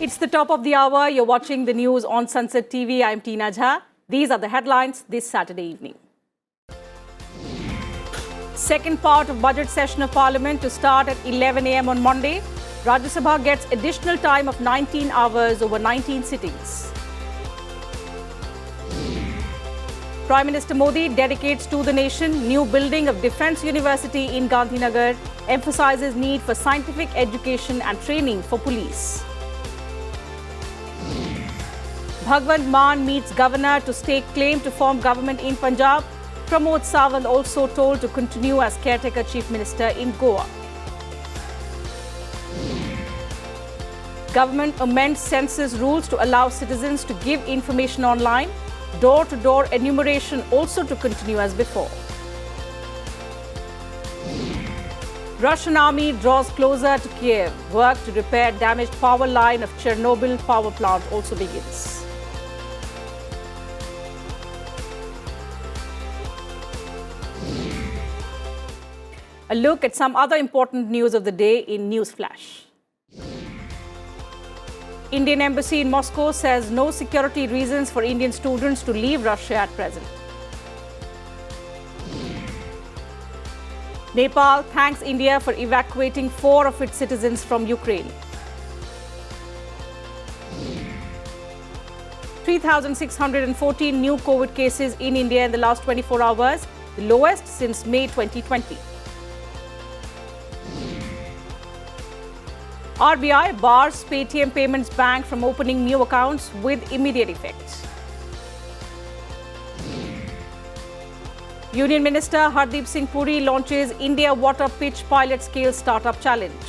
It's the top of the hour. You're watching the news on Sansad TV. I'm Teena Jha. These are the headlines this Saturday evening. Second part of budget session of Parliament to start at 11 a.m. on Monday. Rajya Sabha gets additional time of 19 hours over 19 sittings. Prime Minister Modi dedicates to the nation new building of Defence University in Gandhinagar, emphasises need for scientific education and training for police. Bhagwant Mann meets governor to stake claim to form government in Punjab. Pramod Sawant also told to continue as caretaker chief minister in Goa. Government amends census rules to allow citizens to give information online. Door-to-door enumeration also to continue as before. Russian army draws closer to Kiev. Work to repair damaged power line of Chernobyl power plant also begins. A look at some other important news of the day in News Flash. Indian Embassy in Moscow says no security reasons for Indian students to leave Russia at present. Nepal thanks India for evacuating 4 of its citizens from Ukraine. 3,614 new COVID cases in India in the last 24 hours, the lowest since May 2020. RBI bars Paytm Payments Bank from opening new accounts with immediate effect. Union Minister Hardeep Singh Puri launches India Water Pitch Pilot Scale Startup Challenge.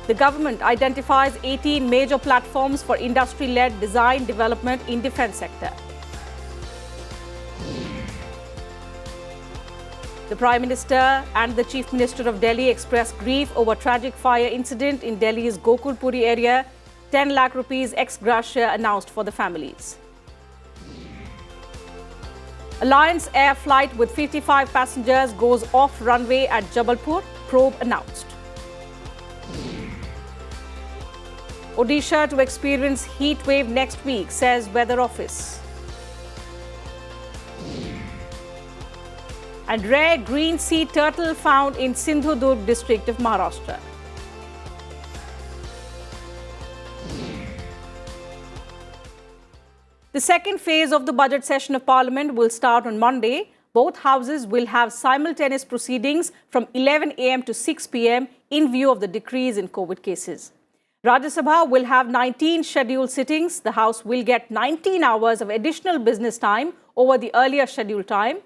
The government identifies 18 major platforms for industry-led design development in defence sector. The Prime Minister and the Chief Minister of Delhi expressed grief over tragic fire incident in Delhi's Gokulpuri area. 10 lakh rupees ex gratia announced for the families. Alliance Air flight with 55 passengers goes off runway at Jabalpur, probe announced. Odisha to experience heat wave next week, says Weather Office. And rare green sea turtle found in Sindhudurg district of Maharashtra. The second phase of the budget session of Parliament will start on Monday. Both houses will have simultaneous proceedings from 11 a.m. to 6 p.m. in view of the decrease in COVID cases. Rajya Sabha will have 19 scheduled sittings. The House will get 19 hours of additional business time over the earlier scheduled time.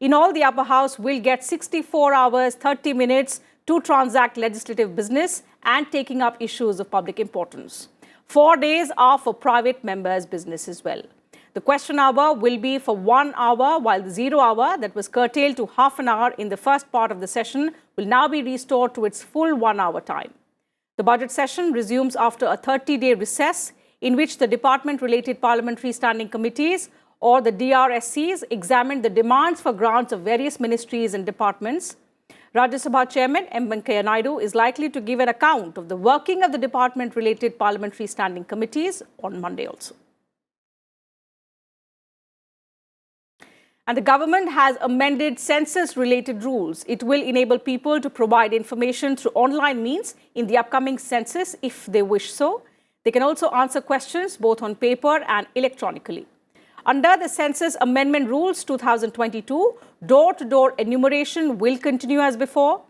In all, the upper house will get 64 hours, 30 minutes to transact legislative business and taking up issues of public importance. 4 days are for private members' business as well. The question hour will be for 1 hour, while the 0 hour that was curtailed to half an hour in the first part of the session will now be restored to its full 1 hour time. The budget session resumes after a 30-day recess in which the department-related parliamentary standing committees or the DRSCs examined the demands for grants of various ministries and departments. Rajya Sabha Chairman M. Venkaiah Naidu is likely to give an account of the working of the department-related parliamentary standing committees on Monday also. And the government has amended census-related rules. It will enable people to provide information through online means in the upcoming census if they wish so. They can also answer questions both on paper and electronically. Under the Census Amendment Rules 2022, door-to-door enumeration will continue as before.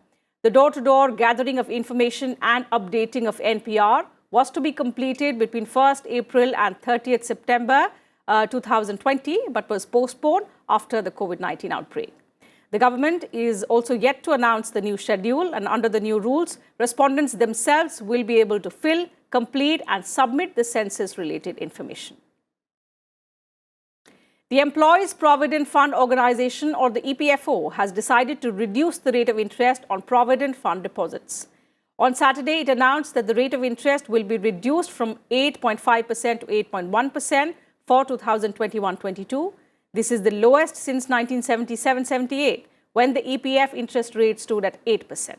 The door-to-door gathering of information and updating of NPR was to be completed between 1st April and 30th September 2020, but was postponed after the COVID-19 outbreak. The government is also yet to announce the new schedule, and under the new rules, respondents themselves will be able to fill, complete and submit the census-related information. The Employees Provident Fund Organization, or the EPFO, has decided to reduce the rate of interest on Provident Fund deposits. On Saturday, it announced that the rate of interest will be reduced from 8.5% to 8.1% for 2021-22. This is the lowest since 1977-78, when the EPF interest rate stood at 8%.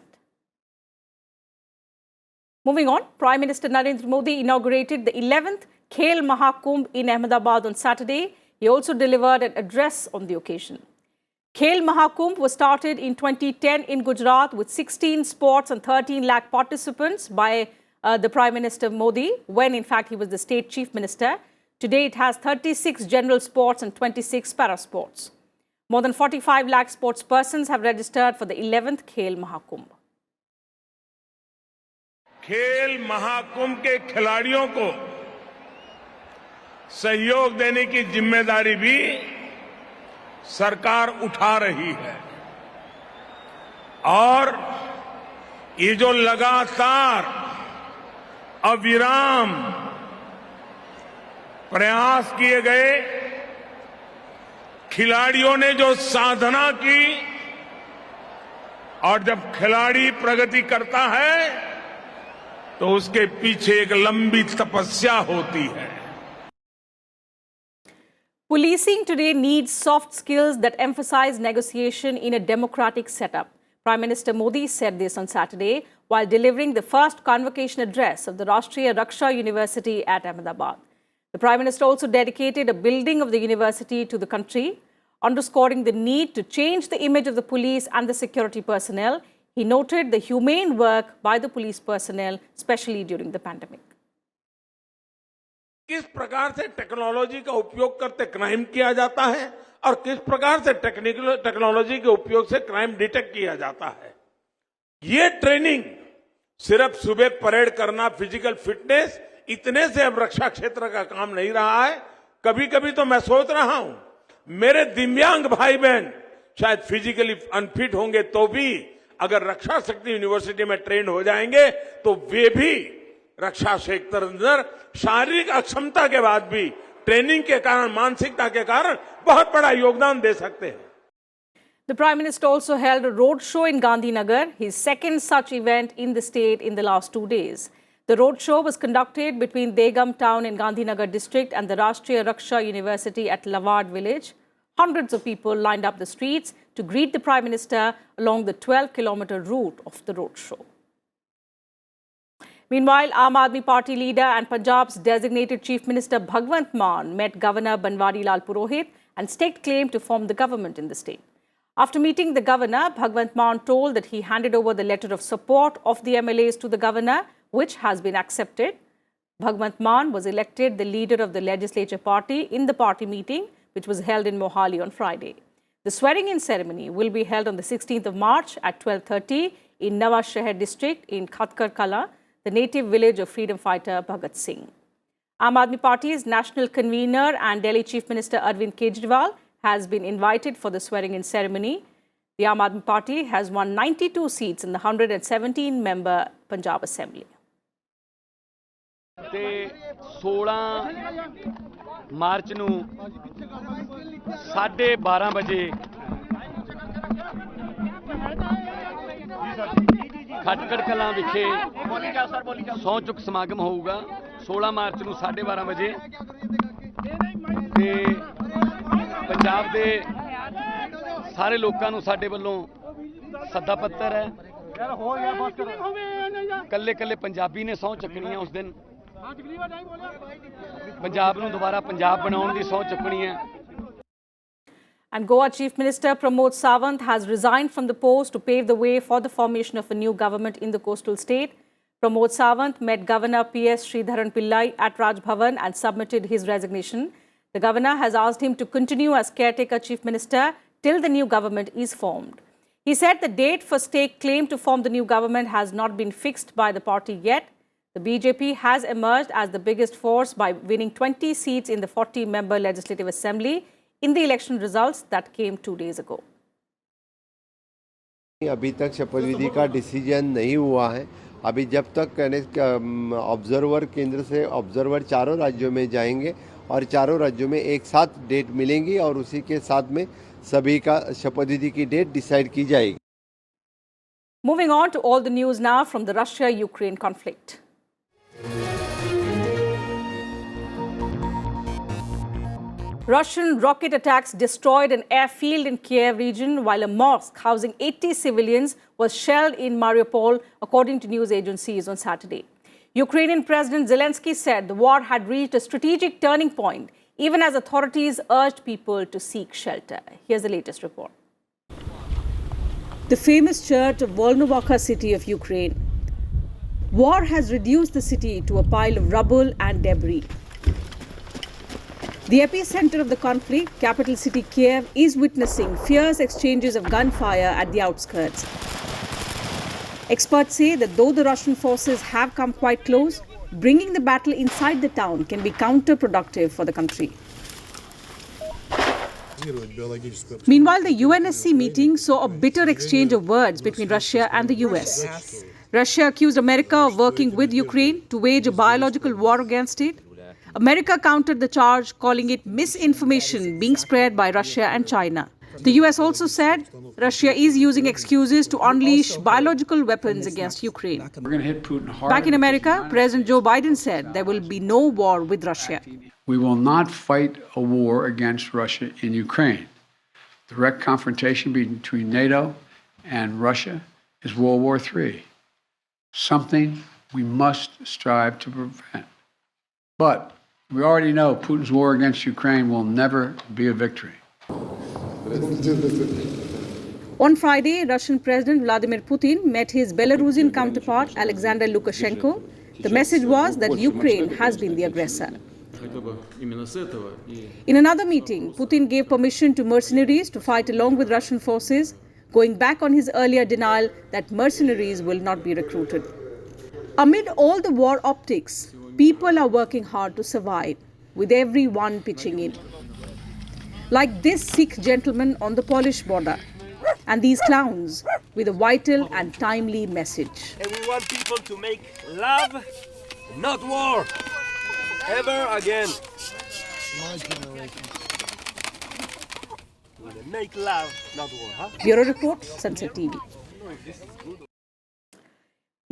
Moving on, Prime Minister Narendra Modi inaugurated the 11th Kale Mahakuma in Ahmedabad on Saturday. He also delivered an address on the occasion. Kale Mahakuma was started in 2010 in Gujarat with 16 sports and 13 lakh participants by the Prime Minister Modi, when in fact he was the state chief minister. Today it has 36 general sports and 26 para sports. More than 45 lakh sports persons have registered for the 11th Kale Mahakuma. खेल महाकुंभ के खिलाड़ियों को सहयोग देने की जिम्मेदारी भी सरकार उठा रही है और ये जो लगातार अविराम प्रयास किए गए, खिलाड़ियों ने जो साधना की, और जब खिलाड़ी प्रगति करता है तो उसके पीछे एक लंबी तपस्या होती है. Policing today needs soft skills that emphasize negotiation in a democratic setup. Prime Minister Modi said this on Saturday while delivering the first convocation address of the Rashtriya Raksha University at Ahmedabad. The Prime Minister also dedicated a building of the university to the country, underscoring the need to change the image of the police and the security personnel. He noted the humane work by the police personnel, especially during the pandemic. किस प्रकार से technology का उपयोग करते crime किया जाता है और किस प्रकार से टेक्नोलॉजी के उपयोग से क्राइम डिटेक्ट किया जाता है, ये ट्रेनिंग सिर्फ सुबह परेड करना, फिजिकल फिटनेस, इतने से अब रक्षा क्षेत्र का काम नहीं रहा है. कभी कभी तो मैं सोच रहा हूं मेरे दिव्यांग भाई बहन शायद फिजिकली अनफिट होंगे तो भी अगर रक्षा शक्ति यूनिवर्सिटी में ट्रेन हो जाएंगे तो वे भी रक्षा क्षेत्र अंदर शारीरिक अक्षमता के बाद भी ट्रेनिंग के कारण, मानसिकता के कारण बहुत बड़ा योगदान दे सकते हैं. The Prime Minister also held a road show in Gandhinagar, his second such event in the state in the last 2 days. The road show was conducted between Degam town in Gandhinagar district and the Rashtriya Raksha University at Lavard village. Hundreds of people lined up the streets to greet the Prime Minister along the 12-kilometer route of the road show. Meanwhile, Aam Aadmi Party leader and Punjab's designated Chief Minister Bhagwant Mann met Governor Banwari Lal Purohit and staked claim to form the government in the state. After meeting the governor, Bhagwant Mann told that he handed over the letter of support of the MLAs to the governor, which has been accepted. Bhagwant Mann was elected the leader of the legislature party in the party meeting, which was held in Mohali on Friday. The swearing-in ceremony will be held on the 16th of March at 12:30 in Nawa Shahar district in Khatkar Kala, the native village of freedom fighter Bhagat Singh. Aam Aadmi Party's national convener and Delhi Chief Minister Arvind Kejriwal has been invited for the swearing-in ceremony. The Aam Aadmi Party has won 92 seats in the 117-member Punjab Assembly. ਤੇ 16 March ਨੂੰ 12:30 ਵਜੇ ਖਟਕੜ ਕਲਾਂ ਵਿਖੇ ਸਹੁੰ ਚੁੱਕ ਸਮਾਗਮ ਹੋਊਗਾ. 16 March ਨੂੰ 12:30 ਵਜੇ ਤੇ ਪੰਜਾਬ ਦੇ ਸਾਰੇ ਲੋਕਾਂ ਨੂੰ ਸਾਡੇ ਵੱਲੋਂ ਸੱਦਾ ਪੱਤਰ ਹੈ. ਕੱਲੇ ਕੱਲੇ ਪੰਜਾਬੀ ਨੇ ਸਹੁੰ ਚੱਕਣੀ ਹੈ ਉਸ ਦਿਨ. ਪੰਜਾਬ ਨੂੰ ਦੁਬਾਰਾ ਪੰਜਾਬ ਬਣਾਉਣ ਦੀ ਸਹੁੰ ਚੱਕਣੀ ਹੈ. And Goa Chief Minister Pramod Sawant has resigned from the post to pave the way for the formation of a new government in the coastal state. Pramod Sawant met Governor P.S. Sridharan Pillai at Raj Bhavan and submitted his resignation. The governor has asked him to continue as caretaker chief minister till the new government is formed. He said the date for stake claim to form the new government has not been fixed by the party yet. The BJP has emerged as the biggest force by winning 20 seats in the 40-member Legislative Assembly in the election results that came 2 days ago. अभी तक शपथ विधि का decision नहीं हुआ है. अभी जब तक ऑब्जर्वर केंद्र से ऑब्जर्वर चारों राज्यों में जाएंगे और चारों राज्यों में एक साथ डेट मिलेंगी और उसी के साथ में सभी का शपथ विधि की डेट डिसाइड की जाएगी. Moving on to all the news now from the Russia-Ukraine conflict. Russian rocket attacks destroyed an airfield in Kiev region, while a mosque housing 80 civilians was shelled in Mariupol, according to news agencies on Saturday. Ukrainian President Zelensky said the war had reached a strategic turning point, even as authorities urged people to seek shelter. Here's the latest report. The famous church of Volnovakha city of Ukraine. War has reduced the city to a pile of rubble and debris. The epicenter of the conflict, capital city Kiev, is witnessing fierce exchanges of gunfire at the outskirts. Experts say that though the Russian forces have come quite close, bringing the battle inside the town can be counterproductive for the country. Meanwhile, the UNSC meeting saw a bitter exchange of words between Russia and the US. Russia accused America of working with Ukraine to wage a biological war against it. America countered the charge, calling it misinformation being spread by Russia and China. The US also said Russia is using excuses to unleash biological weapons against Ukraine. We're going to hit Putin hard. Back in America, President Joe Biden said there will be no war with Russia. We will not fight a war against Russia in Ukraine. Direct confrontation between NATO and Russia is World War III, something we must strive to prevent. But we already know Putin's war against Ukraine will never be a victory. On Friday, Russian President Vladimir Putin met his Belarusian counterpart Alexander Lukashenko. The message was that Ukraine has been the aggressor. In another meeting, Putin gave permission to mercenaries to fight along with Russian forces, going back on his earlier denial that mercenaries will not be recruited. Amid all the war optics, people are working hard to survive, with everyone pitching in. Like this Sikh gentleman on the Polish border, and these clowns with a vital and timely message. And we want people to make love, not war, ever again. Make love, not war, huh? Bureau Report, Sansad TV.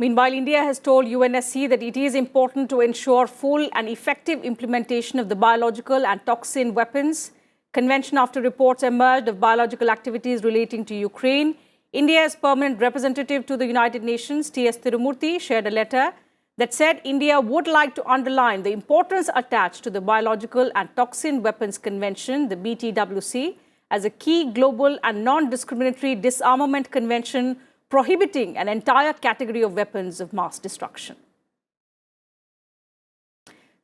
Meanwhile, India has told UNSC that it is important to ensure full and effective implementation of the biological and toxin weapons convention after reports emerged of biological activities relating to Ukraine. India's permanent representative to the United Nations, T.S. Tirumurti, shared a letter that said India would like to underline the importance attached to the Biological and Toxin Weapons Convention, the BTWC, as a key global and non-discriminatory disarmament convention prohibiting an entire category of weapons of mass destruction.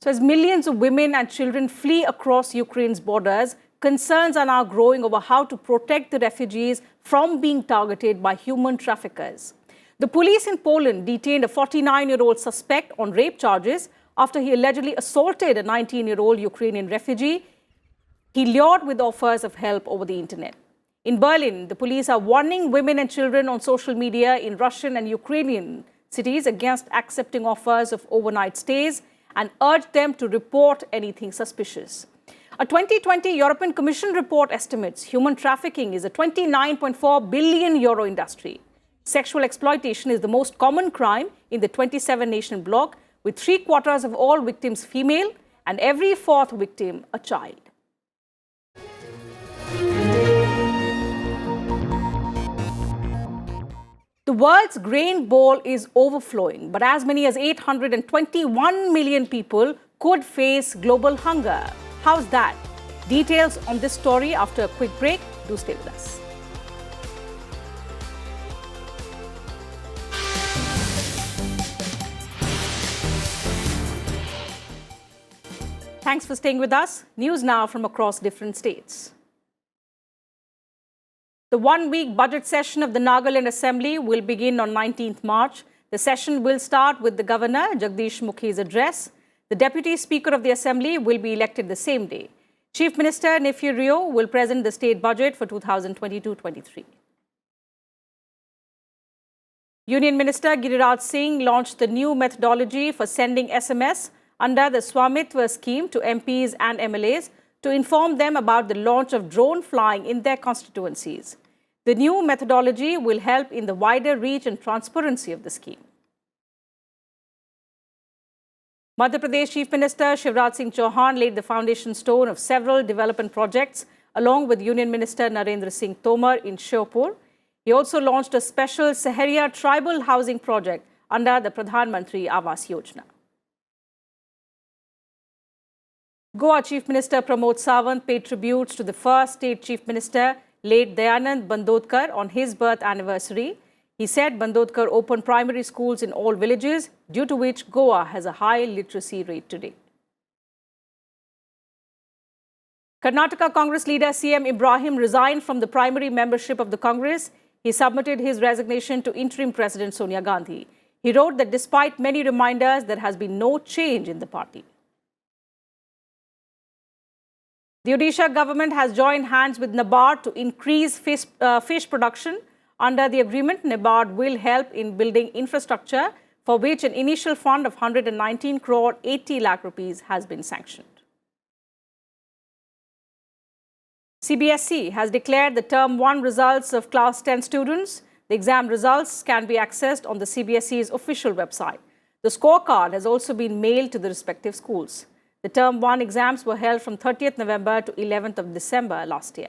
So as millions of women and children flee across Ukraine's borders, concerns are now growing over how to protect the refugees from being targeted by human traffickers. The police in Poland detained a 49-year-old suspect on rape charges after he allegedly assaulted a 19-year-old Ukrainian refugee. He lured with offers of help over the internet. In Berlin, the police are warning women and children on social media in Russian and Ukrainian cities against accepting offers of overnight stays and urge them to report anything suspicious. A 2020 European Commission report estimates human trafficking is a 29.4 billion euro industry. Sexual exploitation is the most common crime in the 27-nation bloc, with 3/4 of all victims female and every fourth victim a child. The world's grain bowl is overflowing, but as many as 821 million people could face global hunger. How's that? Details on this story after a quick break. Do stay with us. Thanks for staying with us. News now from across different states. The one-week budget session of the Nagaland Assembly will begin on 19th March. The session will start with the Governor, Jagdish Mukhi's address. The Deputy Speaker of the Assembly will be elected the same day. Chief Minister Neiphiu Rio will present the state budget for 2022-23. Union Minister Giriraj Singh launched the new methodology for sending SMS under the Swamitva scheme to MPs and MLAs to inform them about the launch of drone flying in their constituencies. The new methodology will help in the wider reach and transparency of the scheme. Madhya Pradesh Chief Minister Shivraj Singh Chauhan laid the foundation stone of several development projects along with Union Minister Narendra Singh Tomar in Shiopur. He also launched a special Saharia tribal housing project under the Pradhan Mantri Awas Yojana. Goa Chief Minister Pramod Sawant paid tributes to the first state Chief Minister, late Dayanand Bandodkar, on his birth anniversary. He said Bandodkar opened primary schools in all villages, due to which Goa has a high literacy rate today. Karnataka Congress leader CM Ibrahim resigned from the primary membership of the Congress. He submitted his resignation to interim President Sonia Gandhi. He wrote that despite many reminders, there has been no change in the party. The Odisha government has joined hands with NABARD to increase fish production. Under the agreement, NABARD will help in building infrastructure, for which an initial fund of 119 crore 80 lakh rupees has been sanctioned. CBSE has declared the Term 1 results of Class 10 students. The exam results can be accessed on the CBSE's official website. The scorecard has also been mailed to the respective schools. The Term 1 exams were held from 30th November to 11th of December last year.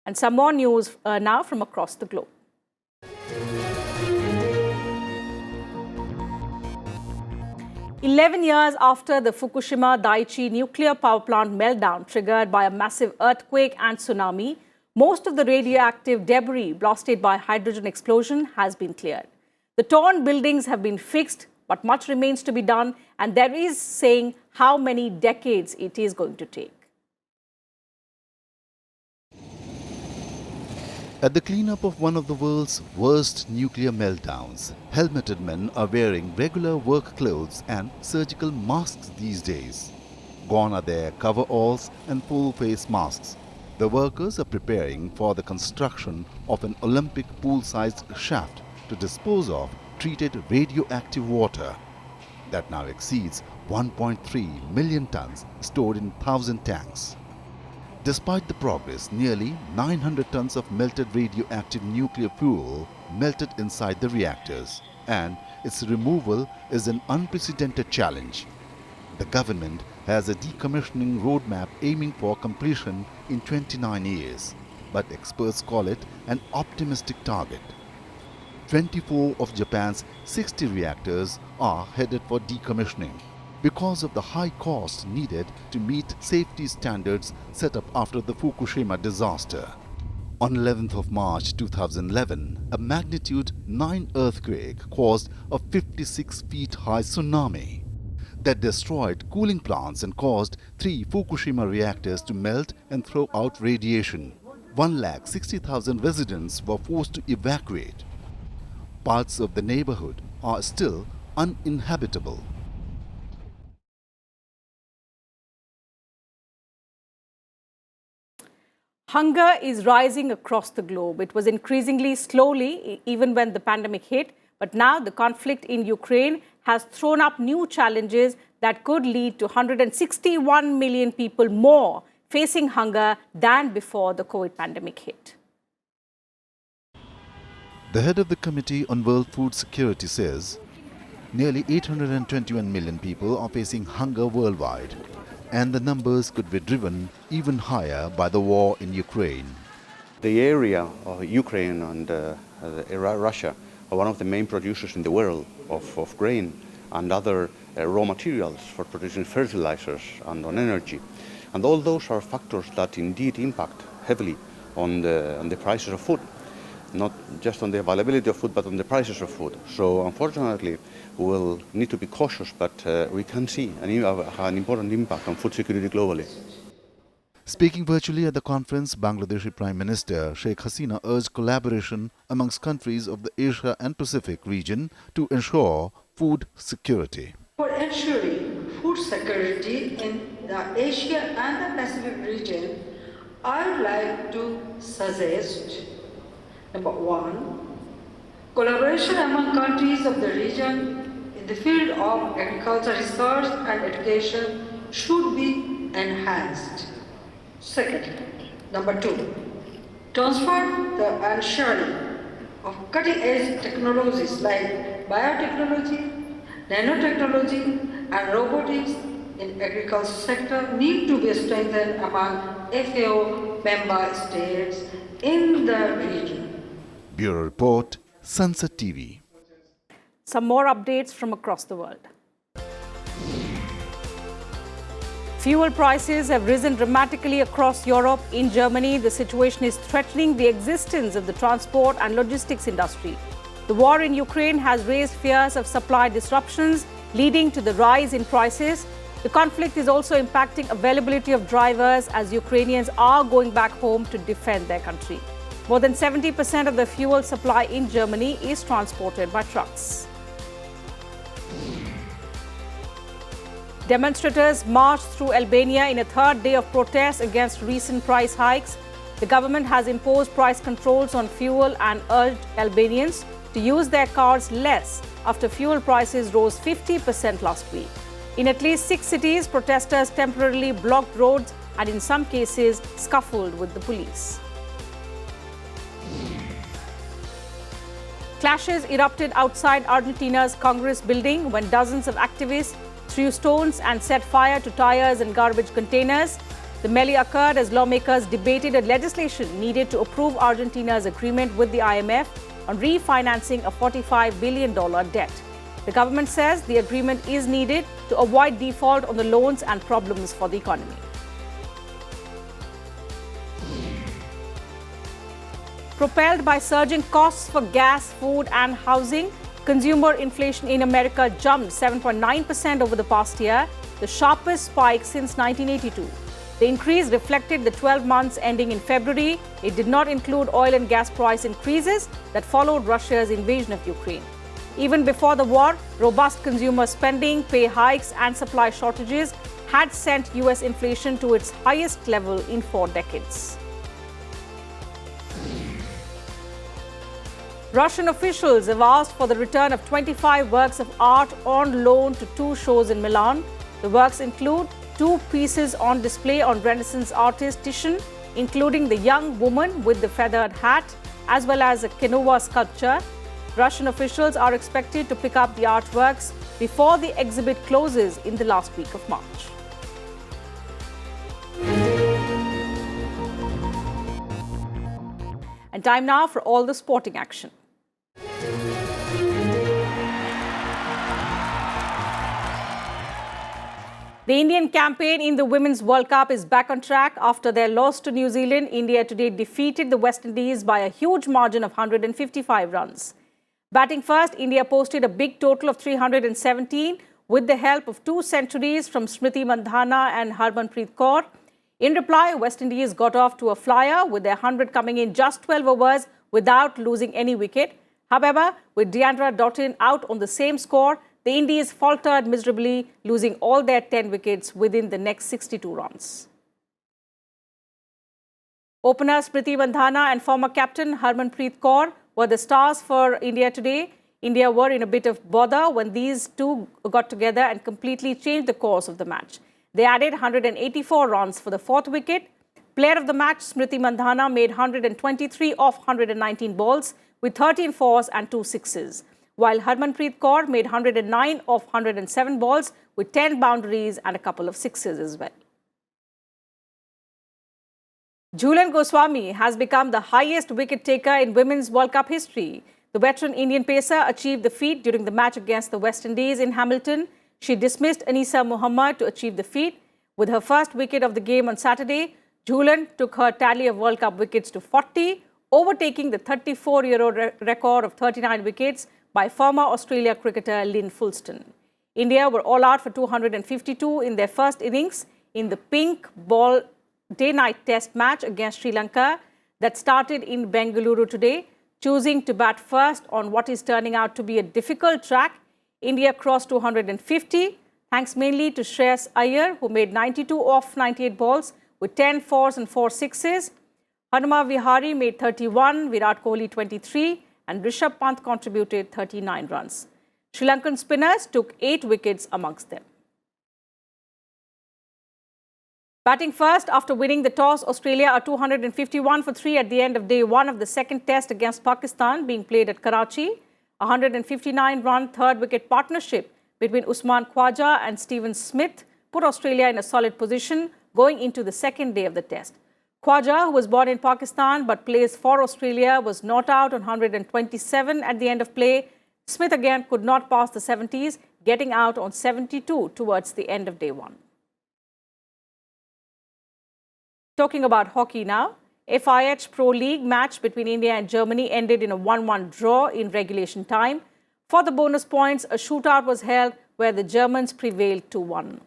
And some more news now from across the globe. "11 years after the Fukushima Daiichi nuclear power plant meltdown triggered by a massive earthquake and tsunami, most of the radioactive debris blasted by hydrogen explosion has been cleared. The torn buildings have been fixed, but much remains to be done, and there is saying how many decades it is going to take. At the cleanup of one of the world's worst nuclear meltdowns, helmeted men are wearing regular work clothes and surgical masks these days. Gone are their coveralls and full-face masks. The workers are preparing for the construction of an Olympic pool-sized shaft to dispose of treated radioactive water that now exceeds 1.3 million tons stored in 1,000 tanks. Despite the progress, nearly 900 tons of melted radioactive nuclear fuel melted inside the reactors, and its removal is an unprecedented challenge. The government has a decommissioning roadmap aiming for completion in 29 years, but experts call it an optimistic target. 24 of Japan's 60 reactors are headed for decommissioning because of the high cost needed to meet safety standards set up after the Fukushima disaster. On 11th of March 2011, a magnitude 9 earthquake caused a 56 feet high tsunami that destroyed cooling plants and caused 3 Fukushima reactors to melt and throw out radiation. 160,000 residents were forced to evacuate. Parts of the neighborhood are still uninhabitable. Hunger is rising across the globe. It was increasingly slowly even when the pandemic hit, but now the conflict in Ukraine has thrown up new challenges that could lead to 161 million people more facing hunger than before the COVID pandemic hit. The head of the Committee on World Food Security says nearly 821 million people are facing hunger worldwide, and the numbers could be driven even higher by the war in Ukraine. The area of Ukraine and Russia are one of the main producers in the world of grain and other raw materials for producing fertilizers and on energy. And all those are factors that indeed impact heavily on the prices of food. Not just on the availability of food, but on the prices of food. So unfortunately, we will need to be cautious, but we can see an important impact on food security globally. Speaking virtually at the conference, Bangladeshi Prime Minister Sheikh Hasina urged collaboration amongst countries of the Asia and Pacific region to ensure food security. For ensuring food security in the Asia and the Pacific region, I would like to suggest number 1, collaboration among countries of the region in the field of agriculture research and education should be enhanced. Second, number 2, transfer and sharing of cutting-edge technologies like biotechnology, nanotechnology, and robotics in agriculture sector need to be strengthened among FAO member states in the region. Bureau Report, Sansad TV. Some more updates from across the world. Fuel prices have risen dramatically across Europe. In Germany, the situation is threatening the existence of the transport and logistics industry. The war in Ukraine has raised fears of supply disruptions, leading to the rise in prices. The conflict is also impacting availability of drivers as Ukrainians are going back home to defend their country. More than 70% of the fuel supply in Germany is transported by trucks. Demonstrators marched through Albania in a third day of protests against recent price hikes. The government has imposed price controls on fuel and urged Albanians to use their cars less after fuel prices rose 50% last week. In at least 6 cities, protesters temporarily blocked roads and in some cases scuffled with the police. Clashes erupted outside Argentina's Congress building when dozens of activists threw stones and set fire to tires and garbage containers. The melee occurred as lawmakers debated a legislation needed to approve Argentina's agreement with the IMF on refinancing a $45 billion debt. The government says the agreement is needed to avoid default on the loans and problems for the economy. Propelled by surging costs for gas, food and housing, consumer inflation in America jumped 7.9% over the past year, the sharpest spike since 1982. The increase reflected the 12 months ending in February. It did not include oil and gas price increases that followed Russia's invasion of Ukraine. Even before the war, robust consumer spending, pay hikes and supply shortages had sent US inflation to its highest level in 4 decades. Russian officials have asked for the return of 25 works of art on loan to 2 shows in Milan. The works include 2 pieces on display on Renaissance artist Titian, including the young woman with the feathered hat, as well as a Canova sculpture. Russian officials are expected to pick up the artworks before the exhibit closes in the last week of March. And time now for all the sporting action. The Indian campaign in the Women's World Cup is back on track. After their loss to New Zealand, India today defeated the West Indies by a huge margin of 155 runs. Batting first, India posted a big total of 317 with the help of 2 centuries from Smriti Mandhana and Harmanpreet Kaur. In reply, West Indies got off to a flyer with their 100 coming in just 12 overs without losing any wicket. However, with Deandra Doughton out on the same score, the Indies faltered miserably, losing all their 10 wickets within the next 62 runs. Opener Smriti Mandhana and former captain Harmanpreet Kaur were the stars for India today. India were in a bit of bother when these two got together and completely changed the course of the match. They added 184 runs for the 4th wicket. Player of the match, Smriti Mandhana, made 123 off 119 balls with 13 fours and 2 sixes, while Harmanpreet Kaur made 109 off 107 balls with 10 boundaries and a couple of sixes as well. Jhulan Goswami has become the highest wicket taker in Women's World Cup history. The veteran Indian pacer achieved the feat during the match against the West Indies in Hamilton. She dismissed Anisa Muhammad to achieve the feat. With her first wicket of the game on Saturday, Jhulan took her tally of World Cup wickets to 40, overtaking the 34-year-old record of 39 wickets by former Australia cricketer Lynn Fulston. India were all out for 252 in their first innings in the pink ball day-night test match against Sri Lanka that started in Bengaluru today. Choosing to bat first on what is turning out to be a difficult track, India crossed 250, thanks mainly to Shreyas Iyer, who made 92 off 98 balls with 10 fours and 4 sixes. Hanuma Vihari made 31, Virat Kohli 23, and Rishabh Pant contributed 39 runs. Sri Lankan spinners took 8 wickets amongst them. Batting first after winning the toss, Australia are 251 for 3 at the end of day 1 of the second test against Pakistan being played at Karachi. A 159-run third-wicket partnership between Usman Khwaja and Stephen Smith put Australia in a solid position going into the second day of the test. Khwaja, who was born in Pakistan but plays for Australia, was not out on 127 at the end of play. Smith again could not pass the 70s, getting out on 72 towards the end of day 1. Talking about hockey now, FIH Pro League match between India and Germany ended in a 1-1 draw in regulation time. For the bonus points, a shootout was held where the Germans prevailed 2-1.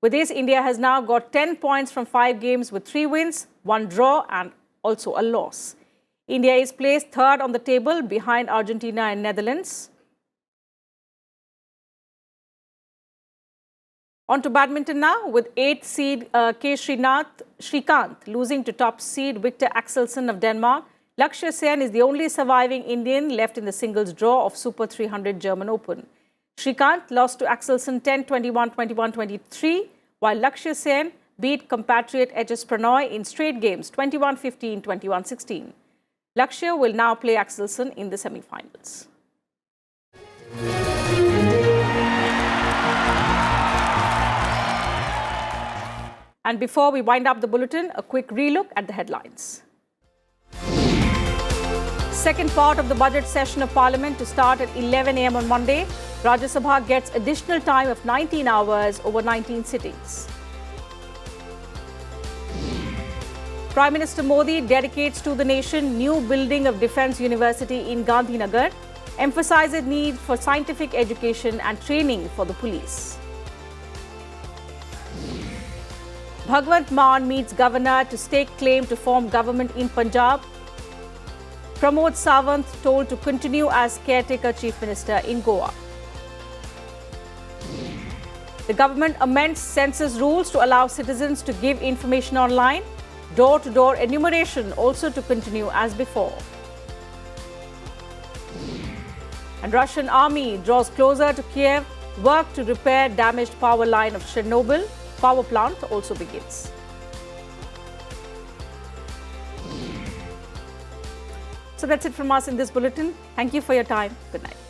With this, India has now got 10 points from 5 games with 3 wins, 1 draw and also a loss. India is placed third on the table behind Argentina and Netherlands. On to badminton now, with 8th seed Shrikant losing to top seed Victor Axelsen of Denmark. Lakshya Sen is the only surviving Indian left in the singles draw of Super 300 German Open. Shrikant lost to Axelsen 10-21, 21-23, while Lakshya Sen beat compatriot HS Pranoy in straight games 21-15, 21-16. Lakshya will now play Axelsen in the semi-finals. And before we wind up the bulletin, a quick relook at the headlines. Second part of the budget session of Parliament to start at 11 a.m. on Monday. Rajya Sabha gets additional time of 19 hours over 19 sittings. Prime Minister Modi dedicates to the nation new building of Defence University in Gandhinagar, emphasises need for scientific education and training for the police. Bhagwant Mann meets Governor to stake claim to form government in Punjab. Pramod Sawant told to continue as caretaker Chief Minister in Goa. The government amends census rules to allow citizens to give information online. Door-to-door enumeration also to continue as before. And Russian army draws closer to Kiev. Work to repair damaged power line of Chernobyl power plant also begins. So that's it from us in this bulletin. Thank you for your time. Good night.